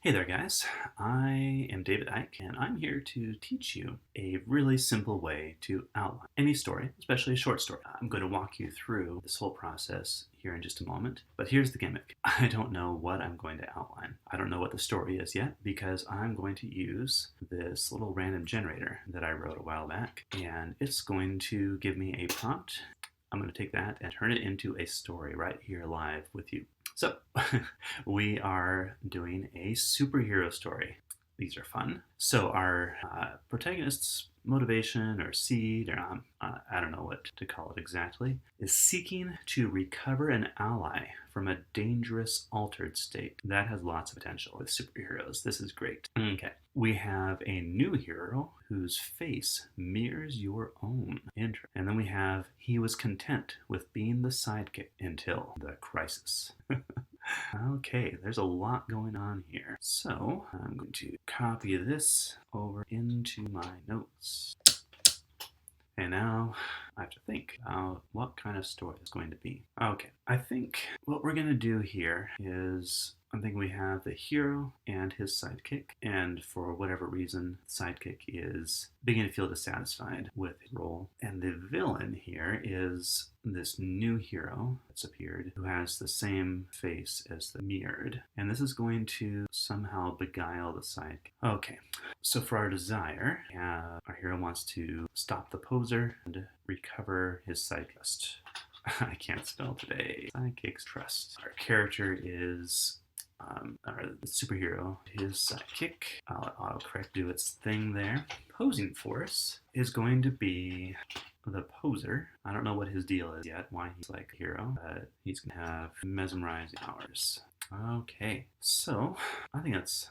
Hey there, guys. I am David Icke, and I'm here to teach you a really simple way to outline any story, especially a short story. I'm going to walk you through this whole process here in just a moment, but here's the gimmick. I don't know what I'm going to outline. I don't know what the story is yet because I'm going to use this little random generator that I wrote a while back, and it's going to give me a prompt. I'm going to take that and turn it into a story right here live with you. So, we are doing a superhero story. These are fun. So, our protagonist's motivation or seed, or I don't know what to call it exactly, is seeking to recover an ally from a dangerous altered state. That has lots of potential with superheroes. This is great. Okay. We have a new hero whose face mirrors your own interest. And then we have he was content with being the sidekick until the crisis. Okay, there's a lot going on here. So I'm going to copy this over into my notes. And now I have to think about what kind of story it's going to be. Okay, I think what we're going to do here is I think we have the hero and his sidekick, and for whatever reason, the sidekick is beginning to feel dissatisfied with his role. And the villain here is this new hero that's appeared who has the same face as the mirrored. And this is going to somehow beguile the sidekick. Okay, so for our desire, our hero wants to stop the poser and recover his sidekick. I can't spell today. Sidekick's trust. Our character is or the superhero, his sidekick. I'll let autocorrect do its thing there. Posing force is going to be the poser. I don't know what his deal is yet, why he's like a hero, but he's going to have mesmerizing powers. Okay, so I think that's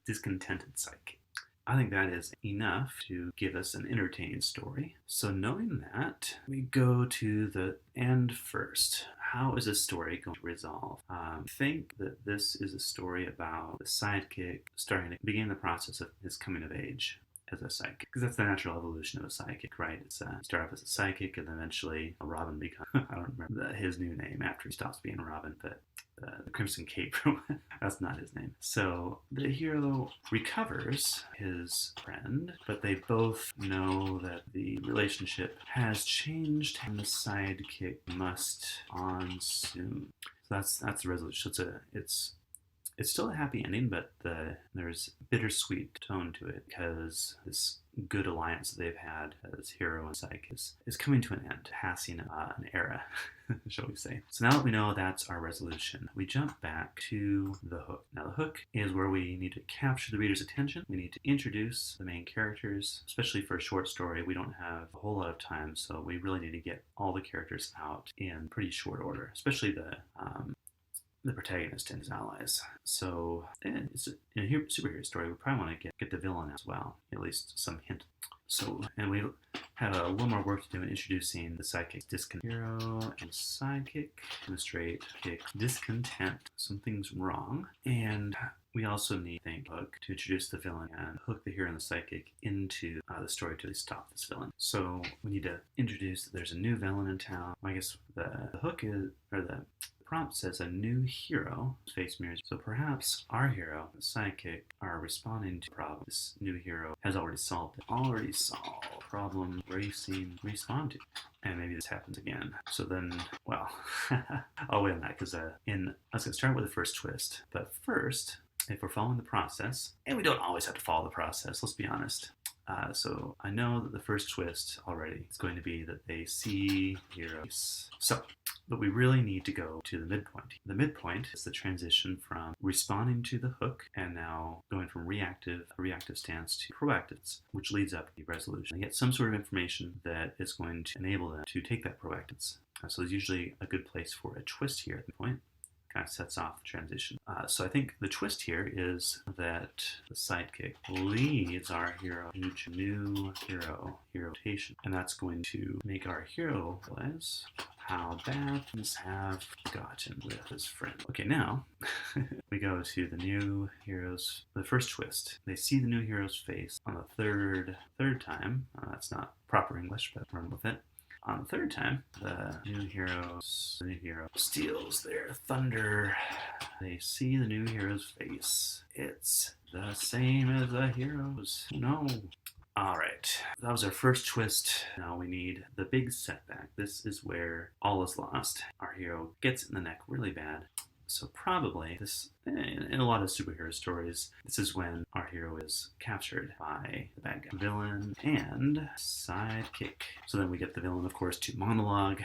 discontented sidekick. I think that is enough to give us an entertaining story. So knowing that, we go to the end first. How is this story going to resolve? I think that this is a story about the sidekick starting to begin the process of his coming of age as a sidekick, because that's the natural evolution of a sidekick, right? It's start off as a sidekick, and then eventually Robin becomes, I don't remember his new name after he stops being Robin, but the Crimson Cape, that's not his name. So the hero recovers his friend, but they both know that the relationship has changed and the sidekick must on soon. So that's the resolution. It's still a happy ending, but there's a bittersweet tone to it because this good alliance that they've had as hero and sidekick is coming to an end, passing an era, shall we say. So now that we know that's our resolution, we jump back to the hook. Now the hook is where we need to capture the reader's attention. We need to introduce the main characters, especially for a short story. We don't have a whole lot of time, so we really need to get all the characters out in pretty short order, especially the protagonist and his allies. So in a superhero story, we probably want to get the villain as well, at least some hint. So, and we have a little more work to do in introducing the sidekick. Hero and sidekick, demonstrate kick, discontent, something's wrong. And we also need hook to introduce the villain and hook the hero and the sidekick into the story to stop this villain. So we need to introduce that there's a new villain in town. I guess the hook is, or the prompt says a new hero face mirrors. So perhaps our hero, the sidekick, are responding to problems this new hero has already solved. Problem racing respond to. And maybe this happens again. So then, well, I'll wait on that because I was going to start with the first twist. But first, if we're following the process, and we don't always have to follow the process, let's be honest. So I know that the first twist already is going to be that they see heroes. But we really need to go to the midpoint. The midpoint is the transition from responding to the hook and now going from reactive stance to proactive, which leads up to the resolution. They get some sort of information that is going to enable them to take that proactive. So there's usually a good place for a twist here at the point. Kind of sets off the transition. So I think the twist here is that the sidekick leads our hero to new hero rotation, and that's going to make our hero realize how bad things have gotten with his friend. Okay, now we go to the new hero's, the first twist. They see the new hero's face on the third time. That's not proper English, but run with it. On the third time, the new hero steals their thunder. They see the new hero's face. It's the same as the hero's. No. Alright, that was our first twist. Now we need the big setback. This is where all is lost. Our hero gets in the neck really bad. So probably this, in a lot of superhero stories, this is when our hero is captured by the bad guy, villain, and sidekick. So then we get the villain, of course, to monologue,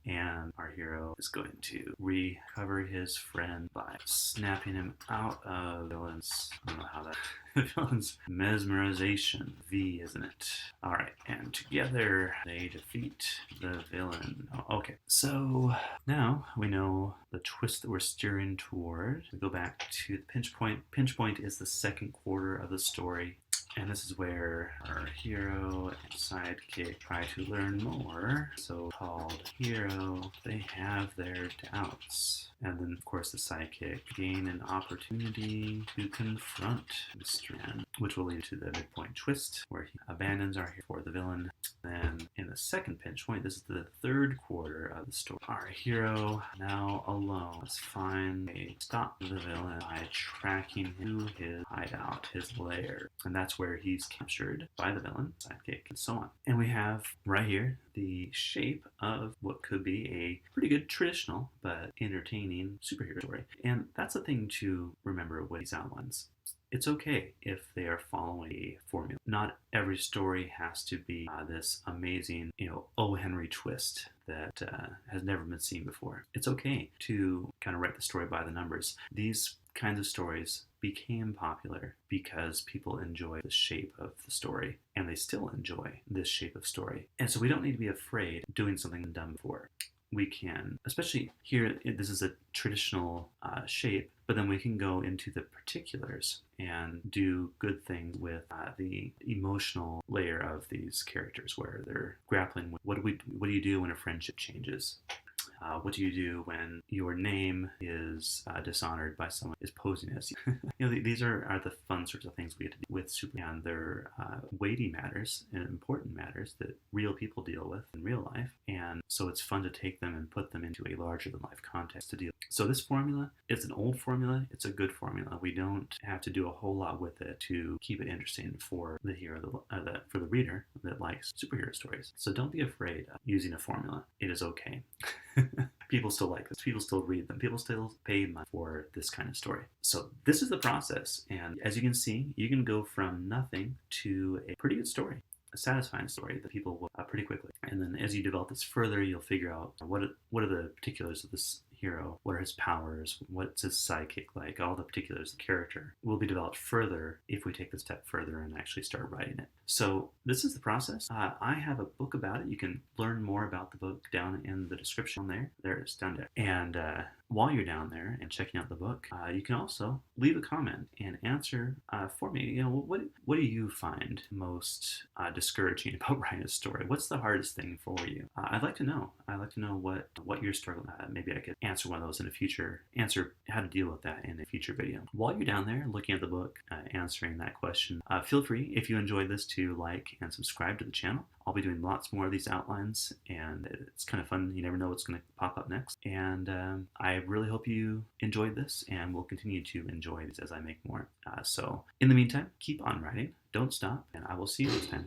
and our hero is going to recover his friend by snapping him out of the villain's, I don't know how that, the villain's mesmerization. V, isn't it? Alright, and together they defeat the villain. Oh, okay, so now we know the twist that we're steering toward. We go back to the pinch point. Pinch point is the second quarter of the story. And this is where our hero and sidekick try to learn more. So-called hero, they have their doubts. And then, of course, the sidekick gain an opportunity to confront Mr. N, which will lead to the midpoint twist, where he abandons our hero for the villain. Then, in the second pinch point, this is the third quarter of the story. Our hero, now alone, must find a stop the villain by tracking him to his hideout, his lair. And that's where he's captured by the villain, sidekick, and so on. And we have right here the shape of what could be a pretty good traditional but entertaining superhero story. And that's the thing to remember with these outlines. It's okay if they are following a formula. Not every story has to be this amazing, O. Henry twist that has never been seen before. It's okay to kind of write the story by the numbers. These kinds of stories became popular because people enjoy the shape of the story, and they still enjoy this shape of story. And so we don't need to be afraid of doing something done before. We can, especially here, this is a traditional shape, but then we can go into the particulars and do good things with the emotional layer of these characters, where they're grappling with what do you do when a friendship changes? What do you do when your name is dishonored by someone who is posing as you? These are the fun sorts of things we get to do with Superman. They're weighty matters and important matters that real people deal with in real life, and so it's fun to take them and put them into a larger-than-life context to deal. So this formula, it's an old formula. It's a good formula. We don't have to do a whole lot with it to keep it interesting for the hero, for the reader that likes superhero stories. So don't be afraid of using a formula. It is okay. People still like this. People still read them. People still pay money for this kind of story. So this is the process. And as you can see, you can go from nothing to a pretty good story, a satisfying story that people will pretty quickly. And then as you develop this further, you'll figure out what are the particulars of this hero, what are his powers, what's his sidekick like, all the particulars of the character will be developed further if we take the step further and actually start writing it. So this is the process. I have a book about it. You can learn more about the book down in the description there. There it is, down there. And while you're down there and checking out the book, you can also leave a comment and answer for me. What do you find most discouraging about writing a story? What's the hardest thing for you? I'd like to know. I'd like to know what you're struggling at. Maybe I could answer one of those in a future, answer how to deal with that in a future video. While you're down there looking at the book, answering that question, feel free, if you enjoyed this, to like and subscribe to the channel. I'll be doing lots more of these outlines, and it's kind of fun. You never know what's going to pop up next. And I really hope you enjoyed this, and will continue to enjoy these as I make more. So in the meantime, keep on writing, don't stop, and I will see you next time.